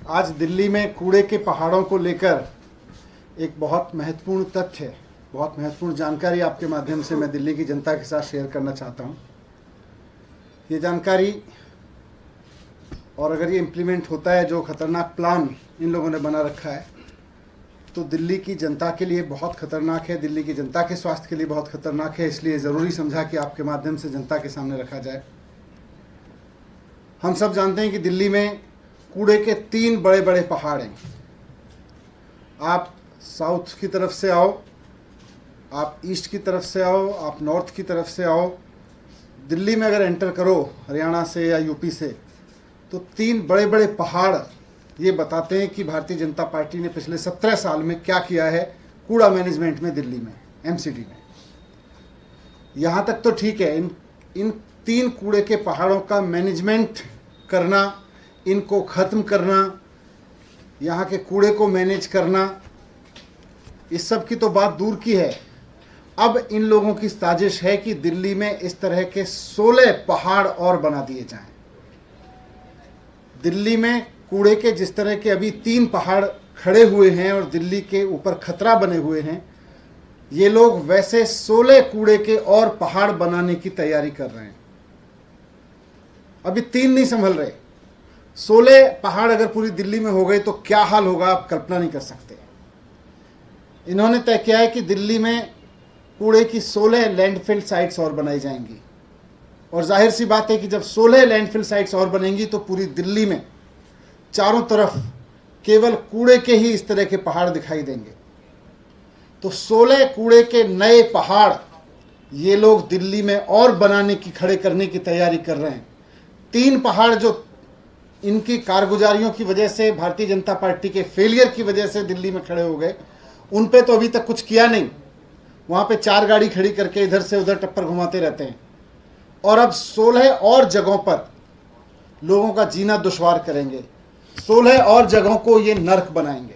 आज दिल्ली में कूड़े के पहाड़ों को लेकर एक बहुत महत्वपूर्ण तथ्य, बहुत महत्वपूर्ण जानकारी आपके माध्यम से मैं दिल्ली की जनता के साथ शेयर करना चाहता हूँ। ये जानकारी और अगर ये इम्प्लीमेंट होता है, जो खतरनाक प्लान इन लोगों ने बना रखा है, तो दिल्ली की जनता के लिए बहुत खतरनाक है, दिल्ली की जनता के स्वास्थ्य के लिए बहुत खतरनाक है। इसलिए ज़रूरी समझा कि आपके माध्यम से जनता के सामने रखा जाए। हम सब जानते हैं कि दिल्ली में कूड़े के 3 बड़े बड़े पहाड़ हैं। आप साउथ की तरफ से आओ, आप ईस्ट की तरफ से आओ, आप नॉर्थ की तरफ से आओ, दिल्ली में अगर एंटर करो हरियाणा से या यूपी से, तो 3 बड़े बड़े पहाड़ ये बताते हैं कि भारतीय जनता पार्टी ने पिछले 17 साल में क्या किया है कूड़ा मैनेजमेंट में दिल्ली में, एमसीडी में। यहाँ तक तो ठीक है, इन 3 कूड़े के पहाड़ों का मैनेजमेंट करना, इनको ख़त्म करना, यहाँ के कूड़े को मैनेज करना, इस सब की तो बात दूर की है। अब इन लोगों की साजिश है कि दिल्ली में इस तरह के 16 पहाड़ और बना दिए जाएं। दिल्ली में कूड़े के जिस तरह के अभी 3 पहाड़ खड़े हुए हैं और दिल्ली के ऊपर खतरा बने हुए हैं, ये लोग वैसे 16 कूड़े के और पहाड़ बनाने की तैयारी कर रहे हैं। अभी 3 नहीं संभल रहे, 16 पहाड़ अगर पूरी दिल्ली में हो गए तो क्या हाल होगा, आप कल्पना नहीं कर सकते। इन्होंने तय किया है कि दिल्ली में कूड़े की 16 लैंडफिल साइट्स और बनाई जाएंगी। और जाहिर सी बात है कि जब 16 लैंडफिल साइट्स और बनेंगी तो पूरी दिल्ली में चारों तरफ केवल कूड़े के ही इस तरह के पहाड़ दिखाई देंगे। तो 16 कूड़े के नए पहाड़ ये लोग दिल्ली में और बनाने की, खड़े करने की तैयारी कर रहे हैं। 3 पहाड़ जो इनकी कारगुजारियों की वजह से, भारतीय जनता पार्टी के फेलियर की वजह से दिल्ली में खड़े हो गए, उन पे तो अभी तक कुछ किया नहीं। वहाँ पे 4 गाड़ी खड़ी करके इधर से उधर टप्पर घुमाते रहते हैं। और अब 16 और जगहों पर लोगों का जीना दुश्वार करेंगे, 16 और जगहों को ये नर्क बनाएंगे।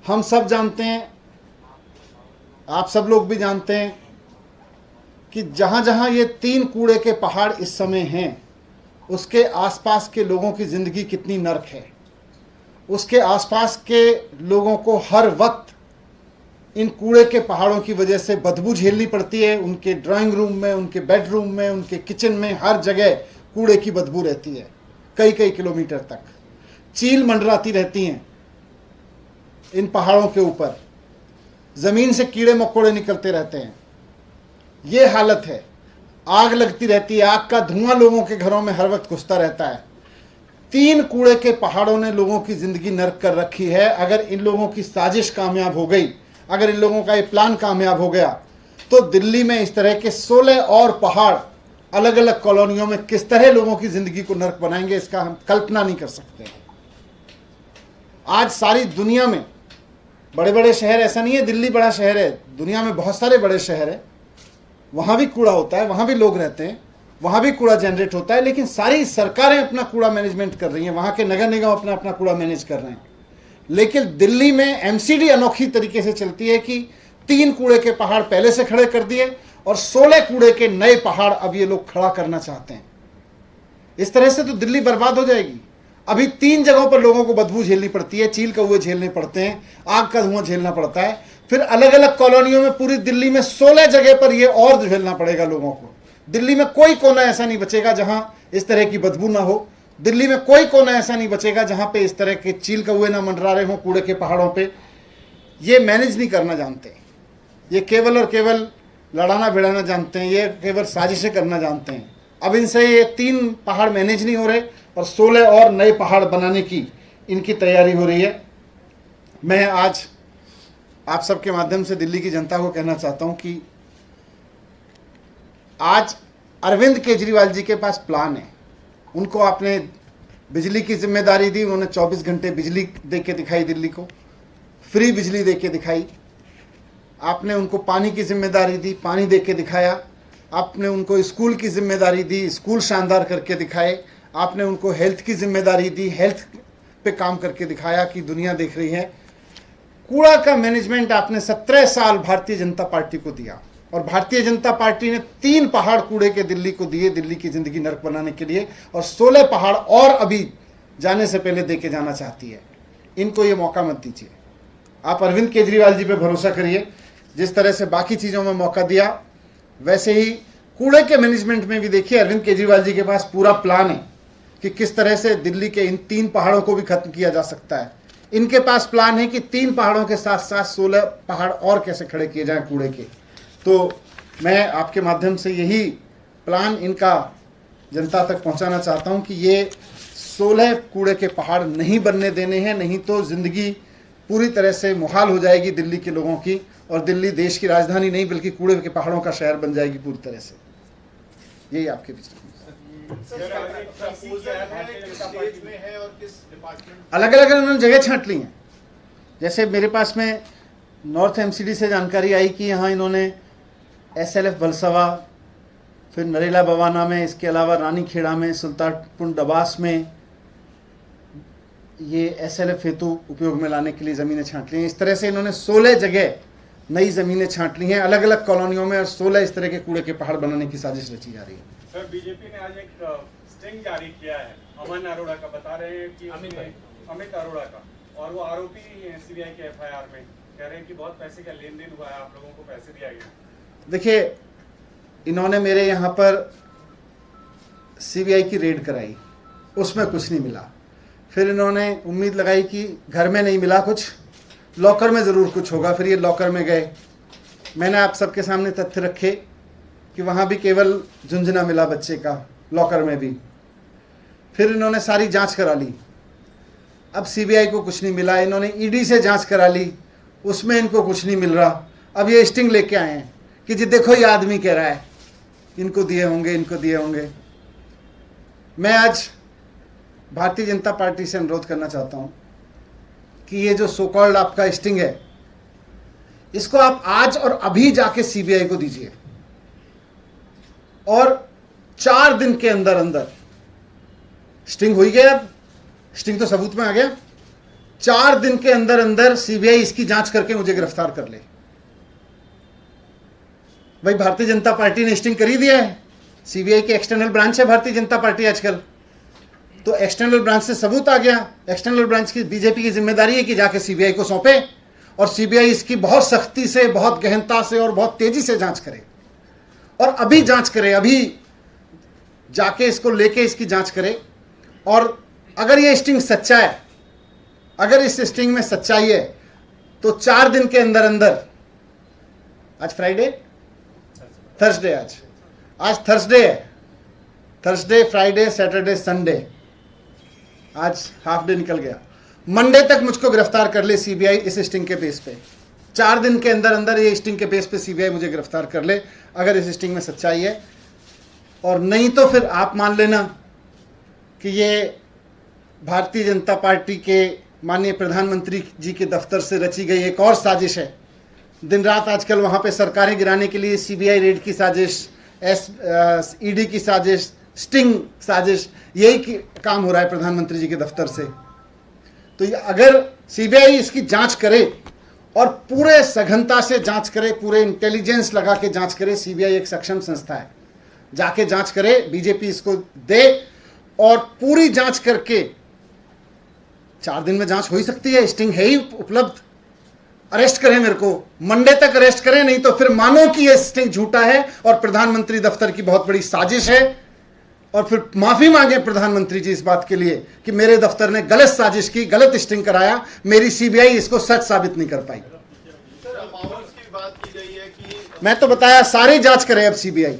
हम सब जानते हैं, आप सब लोग भी जानते हैं कि जहाँ जहाँ ये 3 कूड़े के पहाड़ इस समय हैं, उसके आसपास के लोगों की ज़िंदगी कितनी नर्क है। उसके आसपास के लोगों को हर वक्त इन कूड़े के पहाड़ों की वजह से बदबू झेलनी पड़ती है। उनके ड्राइंग रूम में, उनके बेडरूम में, उनके किचन में, हर जगह कूड़े की बदबू रहती है, कई कई किलोमीटर तक। चील मंडराती रहती हैं इन पहाड़ों के ऊपर, ज़मीन से कीड़े मकोड़े निकलते रहते हैं। ये हालत है। आग लगती रहती है, आग का धुआं लोगों के घरों में हर वक्त घुसता रहता है। 3 कूड़े के पहाड़ों ने लोगों की ज़िंदगी नर्क कर रखी है। अगर इन लोगों की साजिश कामयाब हो गई, अगर इन लोगों का ये प्लान कामयाब हो गया, तो दिल्ली में इस तरह के 16 और पहाड़ अलग अलग कॉलोनियों में किस तरह लोगों की ज़िंदगी को नर्क बनाएंगे, इसका हम कल्पना नहीं कर सकते। आज सारी दुनिया में बड़े बड़े शहर, ऐसा नहीं है दिल्ली बड़ा शहर है, दुनिया में बहुत सारे बड़े शहर हैं, वहाँ भी कूड़ा होता है, वहाँ भी लोग रहते हैं, वहाँ भी कूड़ा जनरेट होता है, लेकिन सारी सरकारें अपना कूड़ा मैनेजमेंट कर रही हैं, वहाँ के नगर निगम अपना अपना कूड़ा मैनेज कर रहे हैं। लेकिन दिल्ली में एमसीडी अनोखी तरीके से चलती है कि 3 कूड़े के पहाड़ पहले से खड़े कर दिए और 16 कूड़े के नए पहाड़ अब ये लोग खड़ा करना चाहते हैं। इस तरह से तो दिल्ली बर्बाद हो जाएगी। अभी 3 जगहों पर लोगों को बदबू झेलनी पड़ती है, चील कौवे झेलने पड़ते हैं, आग का धुआं झेलना पड़ता है। फिर अलग अलग कॉलोनियों में पूरी दिल्ली में 16 जगह पर ये और झेलना पड़ेगा लोगों को। दिल्ली में कोई कोना ऐसा नहीं बचेगा जहां इस तरह की बदबू ना हो। दिल्ली में कोई कोना ऐसा नहीं बचेगा जहां पे इस तरह के चील कौवे ना मंडरा रहे हों कूड़े के पहाड़ों पे। ये मैनेज नहीं करना जानते, ये केवल और केवल लड़ाना भिड़ाना जानते हैं, ये केवल साजिशें करना जानते हैं। अब इनसे ये 3 पहाड़ मैनेज नहीं हो रहे और 16 और नए पहाड़ बनाने की इनकी तैयारी हो रही है। मैं आज आप सबके माध्यम से दिल्ली की जनता को कहना चाहता हूं कि आज अरविंद केजरीवाल जी के पास प्लान है। उनको आपने बिजली की जिम्मेदारी दी, उन्होंने 24 घंटे बिजली दे के दिखाई, दिल्ली को फ्री बिजली दे के दिखाई। आपने उनको पानी की जिम्मेदारी दी, पानी दे के दिखाया। आपने उनको स्कूल की जिम्मेदारी दी, स्कूल शानदार करके दिखाए। आपने उनको हेल्थ की जिम्मेदारी दी, हेल्थ पे काम करके दिखाया कि दुनिया देख रही है। कूड़ा का मैनेजमेंट आपने 17 साल भारतीय जनता पार्टी को दिया और भारतीय जनता पार्टी ने 3 पहाड़ कूड़े के दिल्ली को दिए, दिल्ली की जिंदगी नर्क बनाने के लिए, और 16 पहाड़ और अभी जाने से पहले दे के जाना चाहती है। इनको ये मौका मत दीजिए। आप अरविंद केजरीवाल जी पे भरोसा करिए। जिस तरह से बाकी चीज़ों में मौका दिया, वैसे ही कूड़े के मैनेजमेंट में भी देखिए अरविंद केजरीवाल जी के पास पूरा प्लान है कि किस तरह से दिल्ली के इन 3 पहाड़ों को भी खत्म किया जा सकता है। इनके पास प्लान है कि 3 पहाड़ों के साथ साथ 16 पहाड़ और कैसे खड़े किए जाएं कूड़े के। तो मैं आपके माध्यम से यही प्लान इनका जनता तक पहुंचाना चाहता हूं कि ये 16 कूड़े के पहाड़ नहीं बनने देने हैं, नहीं तो ज़िंदगी पूरी तरह से मुहाल हो जाएगी दिल्ली के लोगों की, और दिल्ली देश की राजधानी नहीं बल्कि कूड़े के पहाड़ों का शहर बन जाएगी पूरी तरह से। यही आपके बीच अलग अलग उन्होंने जगह छांट ली हैं। जैसे मेरे पास में नॉर्थ एमसीडी से जानकारी आई कि यहाँ इन्होंने SLF बलसवा, फिर नरेला बवाना में, इसके अलावा रानीखेड़ा में, सुल्तानपुर डबास में ये SLF हेतु उपयोग में लाने के लिए ज़मीनें छांट ली हैं। इस तरह से इन्होंने 16 जगह नई ज़मीनें छांट ली हैं अलग अलग कॉलोनियों में, और 16 इस तरह के कूड़े के पहाड़ बनाने की साजिश रची जा रही है। सर, बीजेपी ने आज एक स्टिंग जारी किया है अमन अरोड़ा का, बता रहे हैं कि अमित अरोड़ा का, और वो आरोपी है CBI के FIR में। कह रहे हैं कि बहुत पैसे का लेन देन हुआ है, आप लोगों को पैसे दिया गया। देखिए, इन्होंने मेरे यहाँ पर CBI की रेड कराई, उसमें कुछ नहीं मिला। फिर इन्होंने उम्मीद लगाई कि घर में नहीं मिला कुछ, लॉकर में ज़रूर कुछ होगा। फिर ये लॉकर में गए, मैंने आप सबके सामने तथ्य रखे कि वहाँ भी केवल झुंझुना मिला बच्चे का, लॉकर में भी। फिर इन्होंने सारी जांच करा ली, अब CBI को कुछ नहीं मिला। इन्होंने ED से जांच करा ली, उसमें इनको कुछ नहीं मिल रहा। अब ये स्टिंग लेके आए हैं कि जी देखो ये आदमी कह रहा है इनको दिए होंगे, इनको दिए होंगे। मैं आज भारतीय जनता पार्टी से अनुरोध करना चाहता हूँ कि ये जो सो कॉल्ड आपका स्टिंग है, इसको आप आज और अभी जाके CBI को दीजिए, और 4 दिन के अंदर अंदर स्टिंग हो ही गया। अब स्टिंग तो सबूत में आ गया। 4 दिन के अंदर अंदर CBI इसकी जांच करके मुझे गिरफ्तार कर ले। भाई, भारतीय जनता पार्टी ने स्टिंग कर ही दिया है। CBI की एक्सटर्नल ब्रांच है भारतीय जनता पार्टी आजकल, तो एक्सटर्नल ब्रांच से सबूत आ गया। एक्सटर्नल ब्रांच की बीजेपी की जिम्मेदारी है कि जाके CBI को सौंपे, और CBI इसकी बहुत सख्ती से, बहुत गहनता से और बहुत तेजी से जांच करे, और अभी जांच करे, अभी जाके इसको लेके इसकी जांच करे। और अगर ये स्टिंग सच्चा है, अगर इस स्टिंग में सच्चाई है, तो 4 दिन के अंदर अंदर, आज फ्राइडे, थर्सडे, आज थर्सडे है, थर्सडे, फ्राइडे, सैटरडे, संडे, आज हाफ डे निकल गया। मंडे तक मुझको गिरफ्तार कर ले CBI इस स्टिंग के बेस पे। 4 दिन के अंदर अंदर ये स्टिंग के बेस पे CBI मुझे गिरफ्तार कर ले, अगर इस स्टिंग में सच्चाई है। और नहीं तो फिर आप मान लेना कि ये भारतीय जनता पार्टी के माननीय प्रधानमंत्री जी के दफ्तर से रची गई एक और साजिश है। दिन रात आजकल वहाँ पे सरकारें गिराने के लिए CBI रेड की साजिश, ED की साजिश, स्टिंग साजिश, यही काम हो रहा है प्रधानमंत्री जी के दफ्तर से। तो अगर CBI इसकी जांच करे और पूरे सघनता से जांच करे, पूरे इंटेलिजेंस लगा के जांच करे, CBI एक सक्षम संस्था है, जाके जांच करे, बीजेपी इसको दे, और पूरी जांच करके 4 दिन में जांच हो ही सकती है, स्टिंग है ही उपलब्ध। अरेस्ट करें मेरे को, मंडे तक अरेस्ट करें, नहीं तो फिर मानो कि यह स्टिंग झूठा है और प्रधानमंत्री दफ्तर की बहुत बड़ी साजिश है, और फिर माफी मांगे प्रधानमंत्री जी इस बात के लिए कि मेरे दफ्तर ने गलत साजिश की, गलत स्टिंग कराया, मेरी CBI इसको सच साबित नहीं कर पाई। सर, अमाउंट्स की बात की गई है कि मैं तो बताया सारी जांच करे अब CBI।